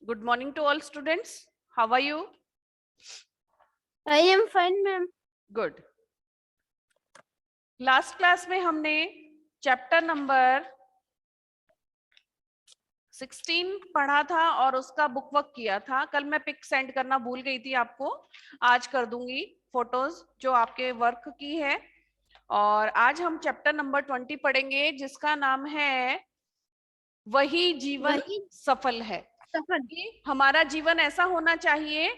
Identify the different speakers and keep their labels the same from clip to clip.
Speaker 1: Good morning to all students. How are you?
Speaker 2: I am fine, ma'am.
Speaker 1: Good. Last class में हमने chapter number 16 पढ़ा था और उसका बुक वर्क किया था. कल मैं पिक सेंड करना भूल गई थी आपको. आज कर दूंगी फोटोज जो आपके वर्क की है. और आज हम चैप्टर नंबर 20 पढ़ेंगे जिसका नाम है वही जीवन सफल है. हमारा जीवन ऐसा होना चाहिए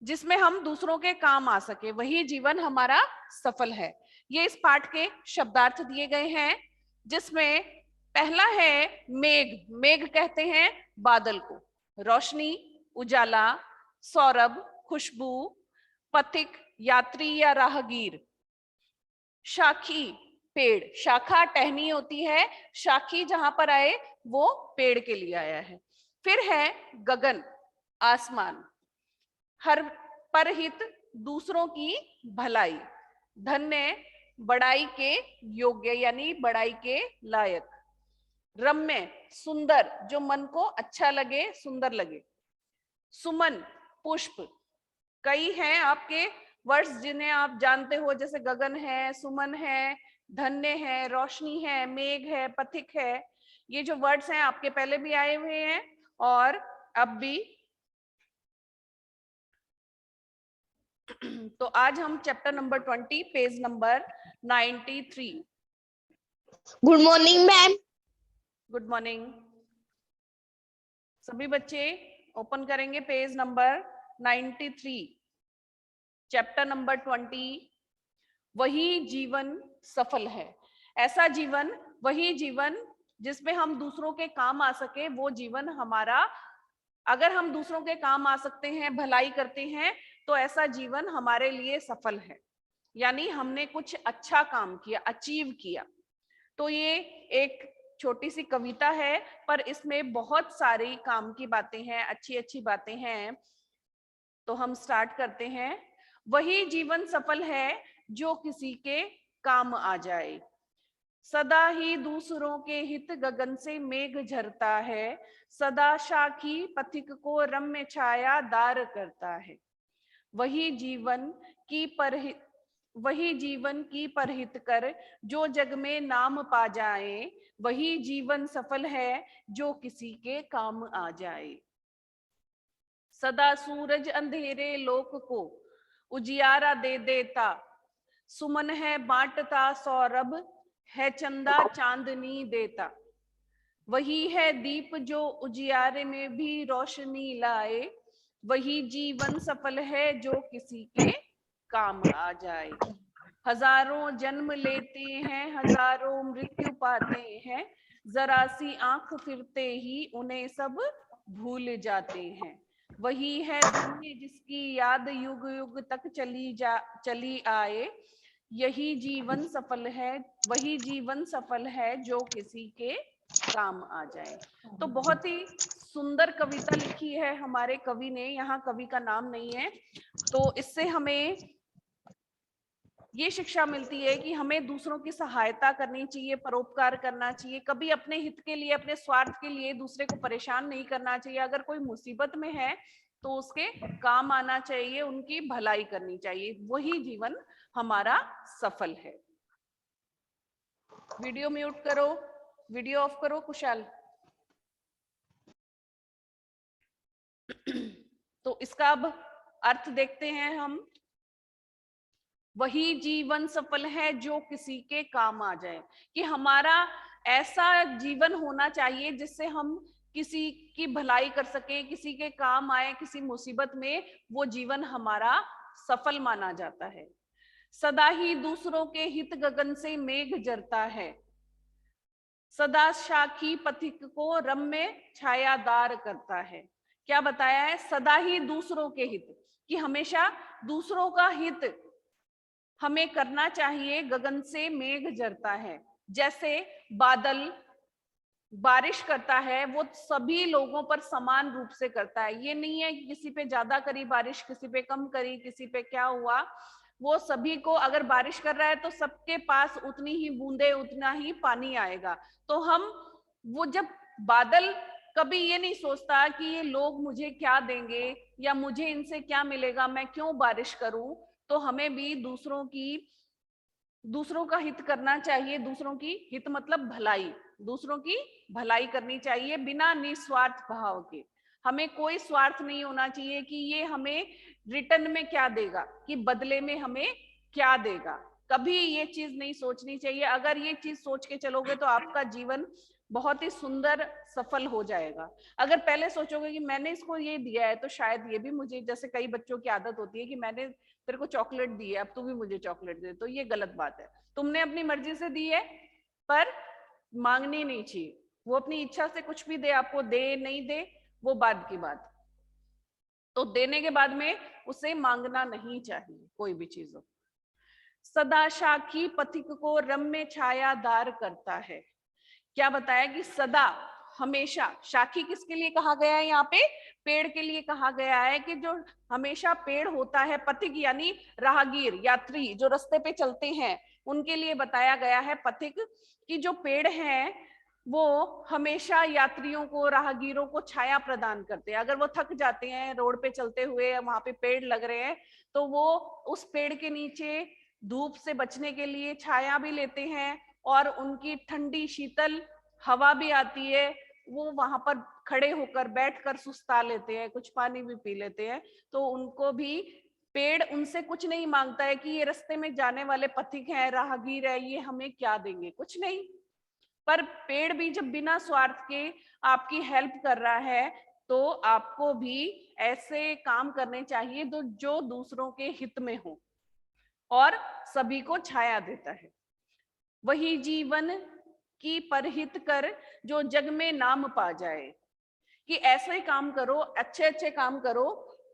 Speaker 1: जिसमें हम दूसरों के काम आ सके, वही जीवन हमारा सफल है. ये इस पाठ के शब्दार्थ दिए गए हैं जिसमें पहला है मेघ. मेघ कहते हैं बादल को. रोशनी, उजाला, सौरभ, खुशबू, पथिक, यात्री या राहगीर. शाखी, पेड़. शाखा टहनी होती है, शाखी जहां पर आए वो पेड़ के लिए आया है. फिर है गगन, आसमान. हर परहित, दूसरों की भलाई. धन्य, बड़ाई के योग्य यानी बड़ाई के लायक. रम्य, सुंदर, जो मन को अच्छा लगे, सुंदर लगे. सुमन, पुष्प. कई हैं आपके वर्ड्स जिन्हें आप जानते हो, जैसे गगन है, सुमन है, धन्य है, रोशनी है, मेघ है, पथिक है. ये जो वर्ड्स हैं आपके पहले भी आए हुए हैं और अब भी. तो आज हम chapter number 20 page number 93.
Speaker 2: Good morning ma'am.
Speaker 1: Good morning. सभी बच्चे ओपन करेंगे पेज नंबर 93, चैप्टर नंबर 20. वही जीवन सफल है. ऐसा जीवन, वही जीवन जिसमें हम दूसरों के काम आ सके, वो जीवन हमारा. अगर हम दूसरों के काम आ सकते हैं, भलाई करते हैं, तो ऐसा जीवन हमारे लिए सफल है. यानी हमने कुछ अच्छा काम किया, अचीव किया. तो ये एक छोटी सी कविता है पर इसमें बहुत सारी काम की बातें हैं, अच्छी अच्छी बातें हैं. तो हम स्टार्ट करते हैं. वही जीवन सफल है जो किसी के काम आ जाए. सदा ही दूसरों के हित गगन से मेघ झरता है. सदा शाखी पथिक को रम्य छाया दार करता है. वही जीवन की परहित कर जो जग में नाम पा जाए. वही जीवन सफल है जो किसी के काम आ जाए. सदा सूरज अंधेरे लोक को उजियारा दे देता. सुमन है बांटता सौरभ, है चंदा चांदनी देता. वही है दीप जो उजियारे में भी रोशनी लाए. वही जीवन सफल है जो किसी के काम आ जाए. हजारों जन्म लेते हैं, हजारों मृत्यु पाते हैं. जरा सी आंख फिरते ही उन्हें सब भूल जाते हैं. वही है धन्य जिसकी याद युग युग तक चली आए. यही जीवन सफल है, वही जीवन सफल है जो किसी के काम आ जाए. तो बहुत ही सुंदर कविता लिखी है हमारे कवि ने. यहाँ कवि का नाम नहीं है. तो इससे हमें ये शिक्षा मिलती है कि हमें दूसरों की सहायता करनी चाहिए, परोपकार करना चाहिए. कभी अपने हित के लिए, अपने स्वार्थ के लिए दूसरे को परेशान नहीं करना चाहिए. अगर कोई मुसीबत में है तो उसके काम आना चाहिए, उनकी भलाई करनी चाहिए. वही जीवन हमारा सफल है. वीडियो म्यूट करो, वीडियो ऑफ करो कुशाल. तो इसका अब अर्थ देखते हैं हम. वही जीवन सफल है जो किसी के काम आ जाए. कि हमारा ऐसा जीवन होना चाहिए जिससे हम किसी की भलाई कर सके, किसी के काम आए, किसी मुसीबत में. वो जीवन हमारा सफल माना जाता है. सदा ही दूसरों के हित गगन से मेघ झरता है. सदा शाखी पथिक को रम्य छायादार करता है. क्या बताया है? सदा ही दूसरों के हित, कि हमेशा दूसरों का हित हमें करना चाहिए. गगन से मेघ झरता है. जैसे बादल बारिश करता है, वो सभी लोगों पर समान रूप से करता है. ये नहीं है कि किसी पे ज्यादा करी बारिश, किसी पे कम करी, किसी पे क्या हुआ. वो सभी को, अगर बारिश कर रहा है तो सबके पास उतनी ही बूंदे, उतना ही पानी आएगा. तो हम वो जब बादल कभी ये नहीं सोचता कि ये लोग मुझे क्या देंगे या मुझे इनसे क्या मिलेगा, मैं क्यों बारिश करूं। तो हमें भी दूसरों का हित करना चाहिए। दूसरों की हित मतलब भलाई, दूसरों की भलाई करनी चाहिए बिना निस्वार्थ भाव के। हमें कोई स्वार्थ नहीं होना चाहिए कि ये हमें रिटर्न में क्या देगा, कि बदले में हमें क्या देगा। कभी ये चीज नहीं सोचनी चाहिए। अगर ये चीज सोच के चलोगे तो आपका जीवन बहुत ही सुंदर सफल हो जाएगा। अगर पहले सोचोगे कि मैंने इसको ये दिया है तो शायद ये भी मुझे, जैसे कई बच्चों की आदत होती है कि मैंने तेरे को चॉकलेट दी है, अब तू भी मुझे चॉकलेट दे, तो ये गलत बात है। तुमने अपनी मर्जी से दी है, पर मांगनी नहीं चाहिए। वो अपनी इच्छा से कुछ भी दे, आपको दे नहीं दे वो बाद की बात। तो देने के बाद में उसे मांगना नहीं चाहिए कोई भी चीज हो। सदा शाखी पथिक को रम्य छायादार करता है। क्या बताया कि सदा, हमेशा। शाखी किसके लिए कहा गया है यहाँ पे? पेड़ के लिए कहा गया है कि जो हमेशा पेड़ होता है, पथिक यानी राहगीर, यात्री जो रास्ते पे चलते हैं, उनके लिए बताया गया है पथिक, कि जो पेड़ हैं वो हमेशा यात्रियों को, राहगीरों को छाया प्रदान करते हैं। अगर वो थक जाते हैं रोड पे चलते हुए, वहां पे पेड़ लग रहे हैं, तो वो उस पेड़ के नीचे धूप से बचने के लिए छाया भी लेते हैं, और उनकी ठंडी शीतल हवा भी आती है। वो वहां पर खड़े होकर, बैठकर सुस्ता लेते हैं, कुछ पानी भी पी लेते हैं। तो उनको भी पेड़ उनसे कुछ नहीं मांगता है कि ये रास्ते में जाने वाले पथिक हैं, राहगीर है, ये हमें क्या देंगे, कुछ नहीं। पर पेड़ भी जब बिना स्वार्थ के आपकी हेल्प कर रहा है, तो आपको भी ऐसे काम करने चाहिए जो दूसरों के हित में हो और सभी को छाया देता है। वही जीवन की परहित कर जो जग में नाम पा जाए। कि ऐसे काम करो, अच्छे अच्छे काम करो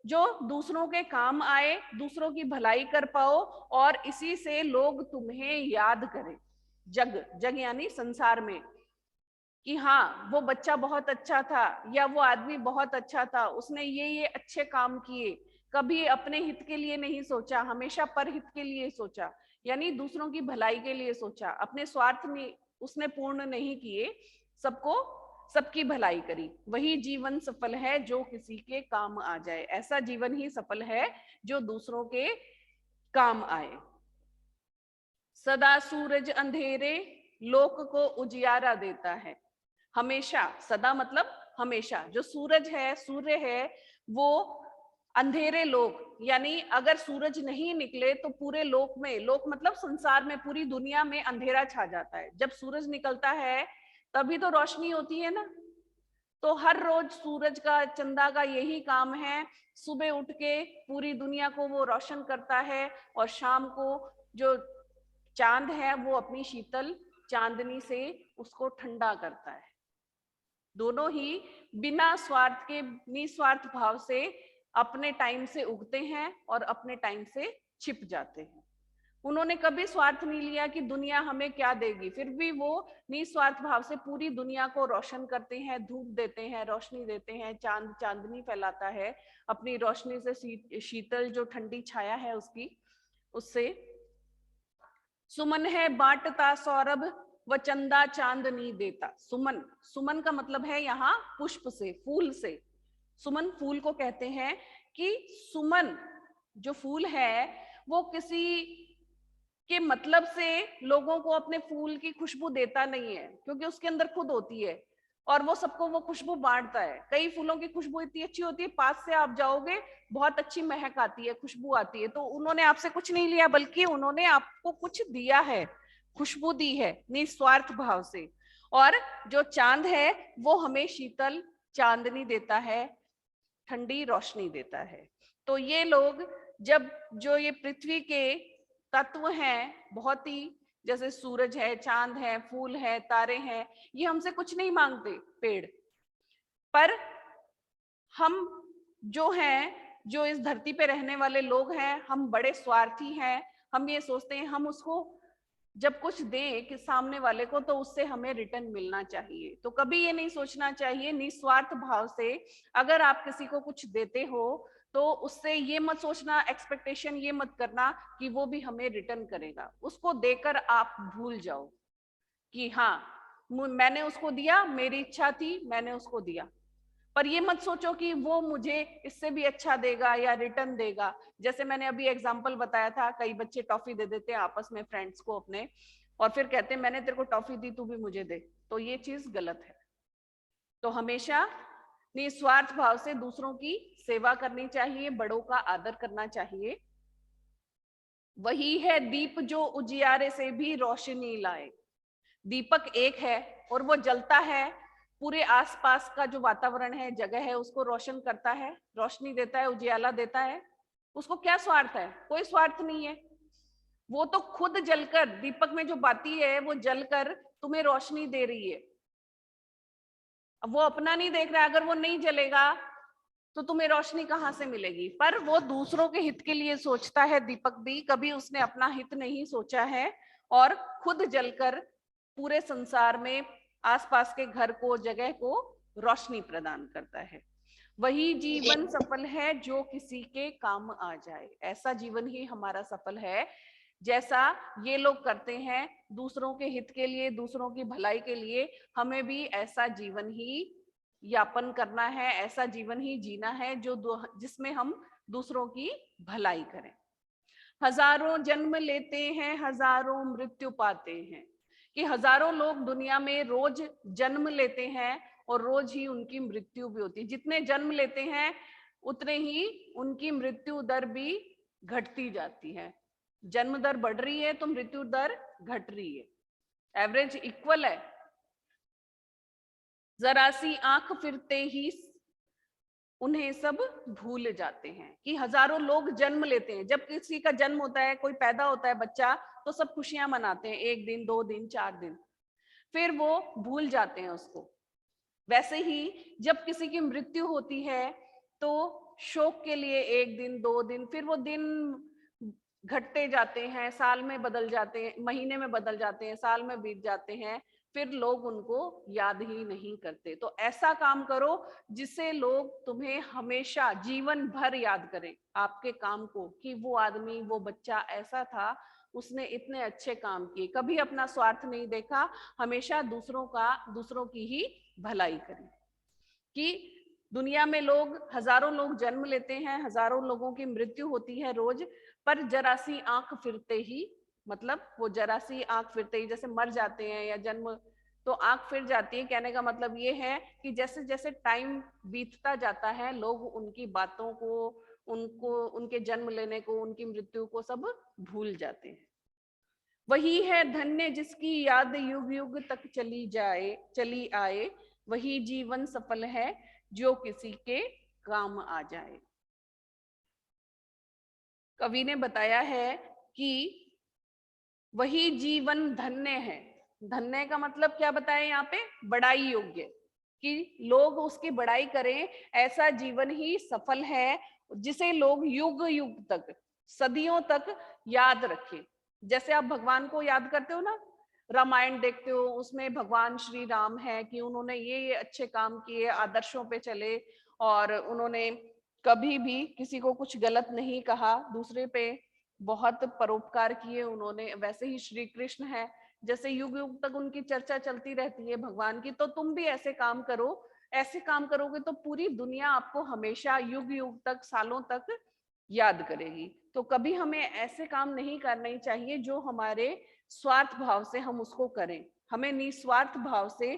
Speaker 1: जो दूसरों के काम आए, दूसरों की भलाई कर पाओ, और इसी से लोग तुम्हें याद करें। जग, जग यानी संसार में, कि हाँ वो बच्चा बहुत अच्छा था या वो आदमी बहुत अच्छा था, उसने ये अच्छे काम किए। कभी अपने हित के लिए नहीं सोचा, हमेशा परहित के लिए सोचा, यानी दूसरों की भलाई के लिए सोचा। अपने स्वार्थ में उसने पूर्ण नहीं किए, सबको, सबकी भलाई करी। वही जीवन सफल है जो किसी के काम आ जाए। ऐसा जीवन ही सफल है जो दूसरों के काम आए। सदा सूरज अंधेरे लोक को उजियारा देता है। हमेशा, सदा मतलब हमेशा, जो सूरज है, सूर्य है, वो अंधेरे लोक, यानी अगर सूरज नहीं निकले तो पूरे लोक में, लोक मतलब संसार में, पूरी दुनिया में अंधेरा छा जाता है। जब सूरज निकलता है तभी तो रोशनी होती है ना। तो हर रोज सूरज का, चंदा का यही काम है, सुबह उठ के पूरी दुनिया को वो रोशन करता है, और शाम को जो चांद है वो अपनी शीतल चांदनी से उसको ठंडा करता है। दोनों ही बिना स्वार्थ के, निस्वार्थ भाव से अपने टाइम से उगते हैं और अपने टाइम से छिप जाते हैं। उन्होंने कभी स्वार्थ नहीं लिया कि दुनिया हमें क्या देगी, फिर भी वो निस्वार्थ भाव से पूरी दुनिया को रोशन करते हैं, धूप देते हैं, रोशनी देते हैं, चांद चांदनी फैलाता है अपनी रोशनी से, शीतल जो ठंडी छाया है उसकी, उससे। सुमन है बांटता सौरभ व चंदा चांदनी देता। सुमन, सुमन का मतलब है यहाँ पुष्प से, फूल से। सुमन फूल को कहते हैं, कि सुमन जो फूल है वो किसी के मतलब से लोगों को अपने फूल की खुशबू देता नहीं है, क्योंकि उसके अंदर खुद होती है, और वो सबको वो खुशबू बांटता है। कई फूलों की खुशबू इतनी अच्छी होती है, पास से आप जाओगे बहुत अच्छी महक आती है, खुशबू आती है। तो उन्होंने आपसे कुछ नहीं लिया, बल्कि उन्होंने आपको कुछ दिया है, खुशबू दी है निस्वार्थ भाव से। और जो चांद है वो हमें शीतल चांदनी देता है, ठंडी रोशनी देता है। तो ये लोग, जब जो ये पृथ्वी के तत्व हैं, बहुत ही, जैसे सूरज है, चांद है, फूल है, तारे हैं, ये हमसे कुछ नहीं मांगते, पेड़। पर हम जो हैं, जो इस धरती पे रहने वाले लोग हैं, हम बड़े स्वार्थी हैं। हम ये सोचते हैं हम उसको जब कुछ दें कि सामने वाले को, तो उससे हमें रिटर्न मिलना चाहिए। तो कभी ये नहीं सोचना चाहिए, निस्वार्थ भाव से अगर आप किसी को कुछ देते हो तो उससे ये मत सोचना, एक्सपेक्टेशन ये मत करना कि वो भी हमें रिटर्न करेगा। उसको देकर आप भूल जाओ कि हाँ मैंने उसको दिया, मेरी इच्छा थी, मैंने उसको दिया। पर ये मत सोचो कि वो मुझे इससे भी अच्छा देगा या रिटर्न देगा। जैसे मैंने अभी एग्जांपल बताया था, कई बच्चे टॉफी दे देते हैं आपस में फ्रेंड्स को अपने, और फिर कहते हैं मैंने तेरे को टॉफी दी, तू भी मुझे दे। तो ये चीज गलत है। तो हमेशा निस्वार्थ भाव से दूसरों की सेवा करनी चाहिए, बड़ों का आदर करना चाहिए। वही है दीप जो उजियारे से भी रोशनी लाए। दीपक एक है और वो जलता है, पूरे आसपास का जो वातावरण है, जगह है, उसको रोशन करता है, रोशनी देता है, उजियाला देता है। उसको क्या स्वार्थ है? कोई स्वार्थ नहीं है। वो तो खुद जलकर, दीपक में जो बाती है वो जलकर तुम्हें रोशनी दे रही है। अब वो अपना नहीं देख रहा है। अगर वो नहीं जलेगा तो तुम्हें रोशनी कहां से मिलेगी? पर वो दूसरों के हित के लिए सोचता है दीपक भी, कभी उसने अपना हित नहीं सोचा है, और खुद जलकर पूरे संसार में आसपास के घर को, जगह को रोशनी प्रदान करता है। वही जीवन सफल है जो किसी के काम आ जाए। ऐसा जीवन ही हमारा सफल है जैसा ये लोग करते हैं दूसरों के हित के लिए, दूसरों की भलाई के लिए। हमें भी ऐसा जीवन ही यापन करना है, ऐसा जीवन ही जीना है जिसमें हम दूसरों की भलाई करें। हजारों जन्म लेते हैं, हजारों मृत्यु पाते हैं, कि हजारों लोग दुनिया में रोज जन्म लेते हैं और रोज ही उनकी मृत्यु भी होती है। जितने जन्म लेते हैं उतने ही उनकी मृत्यु दर भी घटती जाती है। जन्म दर बढ़ रही है तो मृत्यु दर घट रही है, एवरेज इक्वल है। जरा सी आंख फिरते ही उन्हें सब भूल जाते हैं। कि हजारों लोग जन्म लेते हैं, जब किसी का जन्म होता है, कोई पैदा होता है बच्चा, तो सब खुशियां मनाते हैं, 1 दिन 2 दिन 4 दिन, फिर वो भूल जाते हैं उसको। वैसे ही जब किसी की मृत्यु होती है तो शोक के लिए 1 दिन 2 दिन, फिर वो दिन घटते जाते हैं, साल में बदल जाते हैं, महीने में बदल जाते हैं, साल में बीत जाते हैं, फिर लोग उनको याद ही नहीं करते। तो ऐसा काम करो जिससे लोग तुम्हें हमेशा जीवन भर याद करें, आपके काम को, कि वो आदमी, वो बच्चा ऐसा था, उसने इतने अच्छे काम किए, कभी अपना स्वार्थ नहीं देखा, हमेशा दूसरों की ही भलाई करें। कि दुनिया में हजारों लोग जन्म लेते हैं, हजारों लोगों की मृत्यु होती है रोज, पर जरा सी आंख फिरते ही, मतलब वो जरा सी आंख फिरते ही, जैसे मर जाते हैं या जन्म तो आंख फिर जाती है। कहने का मतलब ये है कि जैसे जैसे टाइम बीतता जाता है, लोग उनकी बातों को, उनके जन्म लेने को, उनकी मृत्यु को सब भूल जाते हैं। वही है धन्य जिसकी याद युग युग तक चली आए। वही जीवन सफल है जो किसी के काम आ जाए। कवि ने बताया है कि वही जीवन धन्य है। धन्य का मतलब क्या बताया यहाँ पे? बड़ाई योग्य, कि लोग उसकी बड़ाई करें, ऐसा जीवन ही सफल है जिसे लोग युग युग तक, सदियों तक याद रखें। जैसे आप भगवान को याद करते हो ना, रामायण देखते हो, उसमें भगवान श्री राम है कि उन्होंने ये अच्छे काम किए, आदर्शों पे चले, और उन्होंने कभी भी किसी को कुछ गलत नहीं कहा, दूसरे पे बहुत परोपकार किए उन्होंने। वैसे ही श्री कृष्ण है, जैसे युग युग तक उनकी चर्चा चलती रहती है भगवान की। तो तुम भी ऐसे काम करो, ऐसे काम करोगे तो पूरी दुनिया आपको हमेशा युग युग तक, सालों तक याद करेगी। तो कभी हमें ऐसे काम नहीं करने चाहिए जो हमारे स्वार्थ भाव से हम उसको करें। हमें निस्वार्थ भाव से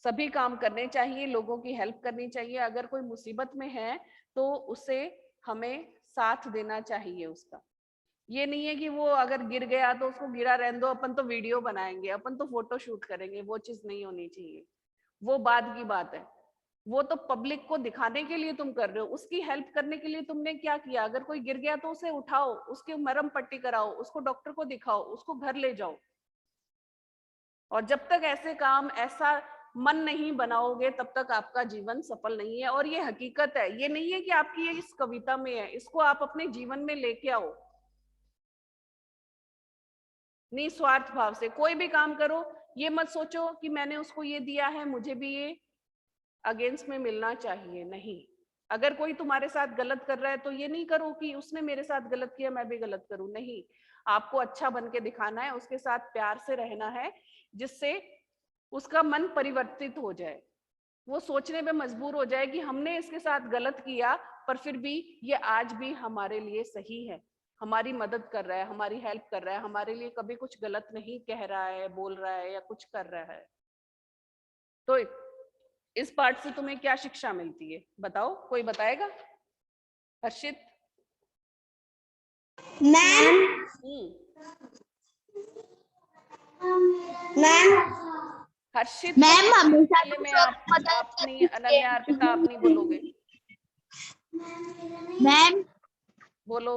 Speaker 1: सभी काम करने चाहिए, लोगों की हेल्प करनी चाहिए। अगर कोई मुसीबत में है तो उसे हमें साथ देना चाहिए उसका। ये नहीं है कि वो अगर गिर गया तो उसको गिरा रहने दो, अपन तो वीडियो बनाएंगे, अपन तो फोटो शूट करेंगे। वो चीज नहीं होनी चाहिए, वो बाद की बात है। वो तो पब्लिक को दिखाने के लिए तुम कर रहे हो, उसकी हेल्प करने के लिए तुमने क्या किया? अगर कोई गिर गया तो उसे उठाओ, उसकी मरहम पट्टी कराओ, उसको डॉक्टर को दिखाओ, उसको घर ले जाओ। और जब तक ऐसे काम, ऐसा मन नहीं बनाओगे, तब तक आपका जीवन सफल नहीं है। और ये हकीकत है, ये नहीं है कि आपकी ये इस कविता में है, इसको आप अपने जीवन में लेके आओ। निस्वार्थ भाव से कोई भी काम करो, ये मत सोचो कि मैंने उसको ये दिया है, मुझे भी ये अगेंस्ट में मिलना चाहिए। नहीं, अगर कोई तुम्हारे साथ गलत कर रहा है तो ये नहीं करो कि उसने मेरे साथ गलत किया, मैं भी गलत करूं। नहीं, आपको अच्छा बन के दिखाना है, उसके साथ प्यार से रहना है, जिससे उसका मन परिवर्तित हो जाए, वो सोचने पे मजबूर हो जाए कि हमने इसके साथ गलत किया पर फिर भी ये आज भी हमारे लिए सही है, हमारी मदद कर रहा है, हमारी हेल्प कर रहा है, हमारे लिए कभी कुछ गलत नहीं कह रहा है, बोल रहा है या कुछ कर रहा है। तो इस पार्ट से तुम्हें क्या शिक्षा मिलती है, बताओ, कोई बताएगा? हर्षित।
Speaker 2: मैम मैम
Speaker 1: हर्षित
Speaker 2: मैम हमेशा
Speaker 1: पहले मैं
Speaker 2: मदद
Speaker 1: अपनी
Speaker 2: करनी
Speaker 1: अनन्या अर्पिता आप नहीं बोलोगे,
Speaker 2: मैम
Speaker 1: बोलो।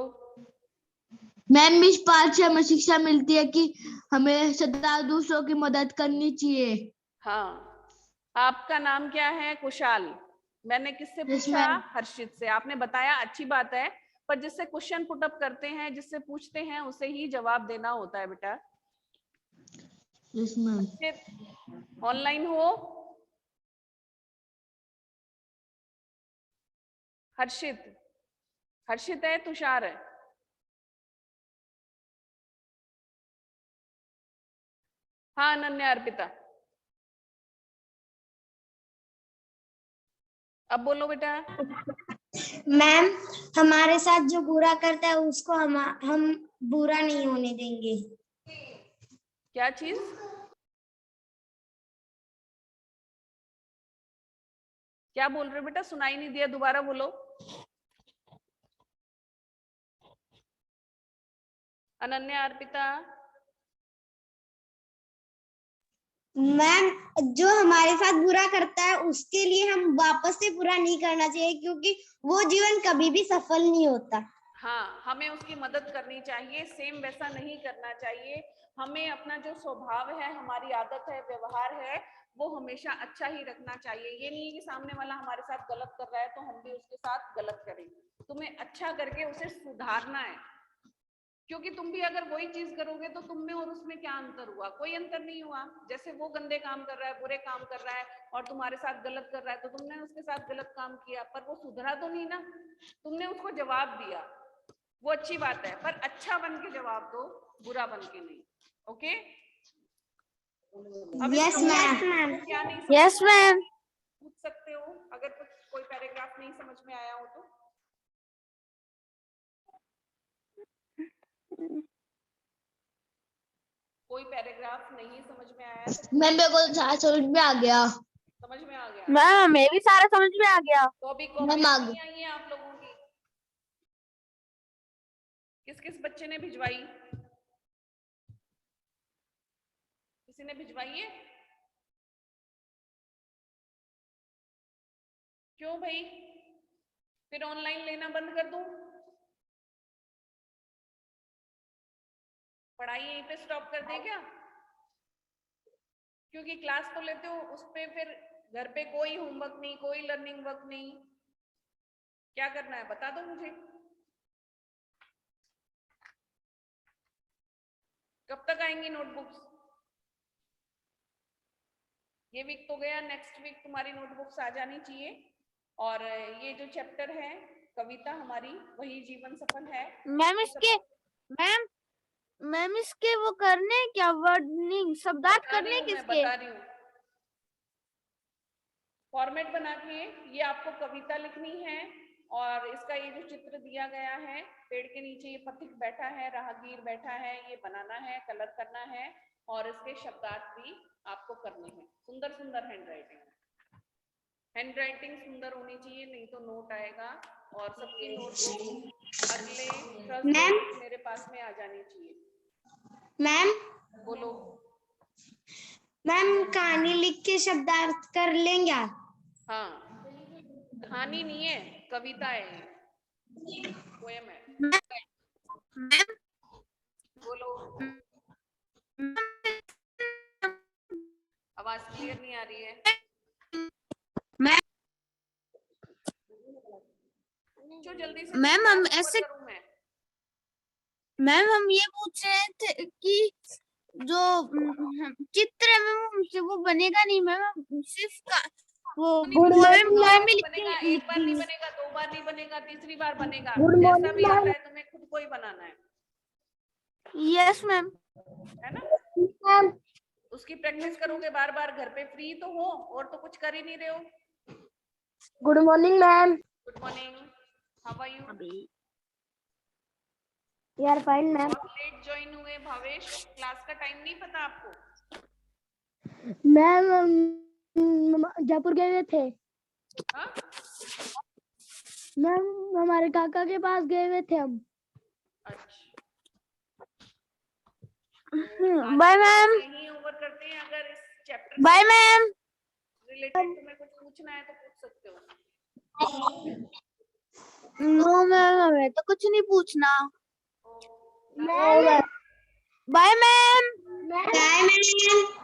Speaker 2: मैम इस पाठ से हमें शिक्षा मिलती है कि हमें सदा दूसरों की मदद करनी चाहिए।
Speaker 1: हाँ, आपका नाम क्या है? कुशाल। मैंने किससे
Speaker 2: Yes,
Speaker 1: पूछा?
Speaker 2: ma'am.
Speaker 1: हर्षित से। आपने बताया, अच्छी बात है, पर जिससे क्वेश्चन पुट अप करते हैं, जिससे पूछते हैं, उसे ही जवाब देना होता है बेटा।
Speaker 2: Yes, ma'am.
Speaker 1: हर्षित ऑनलाइन हो? हर्षित, हर्षित है, तुषार है? हाँ अनन्या अर्पिता, अब बोलो बेटा।
Speaker 2: मैम हमारे साथ जो बुरा करता है उसको हम बुरा नहीं होने देंगे।
Speaker 1: क्या चीज? क्या बोल रहे हो बेटा? सुनाई नहीं दिया, दोबारा बोलो। अनन्या अर्पिता।
Speaker 2: मैम जो हमारे साथ बुरा करता है उसके लिए हम वापस से बुरा नहीं करना चाहिए, क्योंकि वो जीवन कभी भी सफल नहीं होता।
Speaker 1: हाँ, हमें उसकी मदद करनी चाहिए, सेम वैसा नहीं करना चाहिए। हमें अपना जो स्वभाव है, हमारी आदत है, व्यवहार है, वो हमेशा अच्छा ही रखना चाहिए। ये नहीं है कि सामने वाला हमारे साथ गलत कर रहा है तो हम भी उसके साथ गलत करें। तुम्हें अच्छा करके उसे सुधारना है, क्योंकि तुम भी अगर वही चीज करोगे तो तुम में और उसमें क्या अंतर हुआ? कोई अंतर नहीं हुआ। जैसे वो गंदे काम कर रहा है, बुरे काम कर रहा है और तुम्हारे साथ गलत कर रहा है, तो तुमने उसके साथ गलत काम किया, पर वो सुधरा तो नहीं ना, तुमने उसको जवाब दिया, वो अच्छी बात है, पर अच्छा बन के जवाब दो, बुरा बन के नहीं। ओके?
Speaker 2: Yes ma'am.
Speaker 1: क्या नहीं समझ
Speaker 2: यस मैम।
Speaker 1: पूछ सकते हो अगर कुछ कोई पैराग्राफ नहीं समझ में आया हो तो। कोई पैराग्राफ नहीं समझ में आया तो
Speaker 2: मैम मेरे को समझ में आ गया।
Speaker 1: समझ में आ गया?
Speaker 2: मैम मैं भी सारा समझ में आ गया।
Speaker 1: तो अभी कॉपी नहीं आई है आप लोगों की? किस किस बच्चे ने भिजवाई? किसी ने भिजवाई है? क्यों भाई, फिर ऑनलाइन लेना बंद कर दूं? पढ़ाई यहीं पे स्टॉप कर दे क्या? क्योंकि क्लास तो लेते हो, उस पे फिर घर पे कोई होमवर्क नहीं, कोई लर्निंग वर्क नहीं, क्या करना है बता दो मुझे। कब तक आएंगी नोटबुक्स? ये वीक तो गया, नेक्स्ट वीक तुम्हारी नोटबुक्स आ जानी चाहिए। और ये जो चैप्टर है कविता हमारी, वही जीवन सफल है।
Speaker 2: मैम इसके मैम इसके वो करने क्या, वर्डनिंग शब्दार्थ करने किसके?
Speaker 1: बता रही हूँ, फॉर्मेट बना के ये आपको कविता लिखनी है। और इसका ये जो चित्र दिया गया है, पेड़ के नीचे ये पथिक बैठा है, राहगीर बैठा है, ये बनाना है, कलर करना है, और इसके शब्दार्थ भी आपको करने हैं। सुंदर सुंदर हैंड राइटिंग सुंदर होनी चाहिए, नहीं तो नोट आएगा। और सबकी नोटबुक अगले थर्सडे मेरे पास में आ जानी चाहिए। मैम बोलो।
Speaker 2: मैम कहानी लिख के शब्दार्थ कर लेंगे?
Speaker 1: हाँ, कहानी नहीं है, कविता है, पोएम है।
Speaker 2: मैम
Speaker 1: बोलो, आवाज क्लियर नहीं आ रही है। जो जल्दी से
Speaker 2: मैम हम ऐसे मैम हम ये पूछ रहे थे कि जो चित्र है मैम हमसे वो बनेगा नहीं मैम, सिर्फ वो पोएम में
Speaker 1: बनेगा। एक बार नहीं बनेगा, 2 बार नहीं बनेगा, तीसरी बार बनेगा, जैसा भी आता है तुम्हें खुद को ही बनाना है।
Speaker 2: Yes ma'am.
Speaker 1: है ना? उसकी प्रैक्टिस करोगे बार बार, घर पे फ्री तो हो और तो कुछ कर ही नहीं रहे हो।
Speaker 2: Good morning ma'am.
Speaker 1: Good morning, how are you?
Speaker 2: We are fine ma'am.
Speaker 1: बहुत लेट ज्वाइन हुए भावेश, क्लास का टाइम नहीं पता आपको?
Speaker 2: मैम जयपुर गए हुए थे
Speaker 1: हाँ?
Speaker 2: मैम, हमारे काका के पास गए हुए थे हम।
Speaker 1: अच्छा,
Speaker 2: बाय मैम।
Speaker 1: यही ओवर करते हैं। अगर इस चैप्टर
Speaker 2: बाय मैम।
Speaker 1: रिलेटेड तुम्हें कुछ पूछना है तो पूछ सकते हो।
Speaker 2: नो मैम, हमें तो कुछ नहीं पूछना।
Speaker 1: Ma'am,
Speaker 2: bye ma'am. Bye ma'am.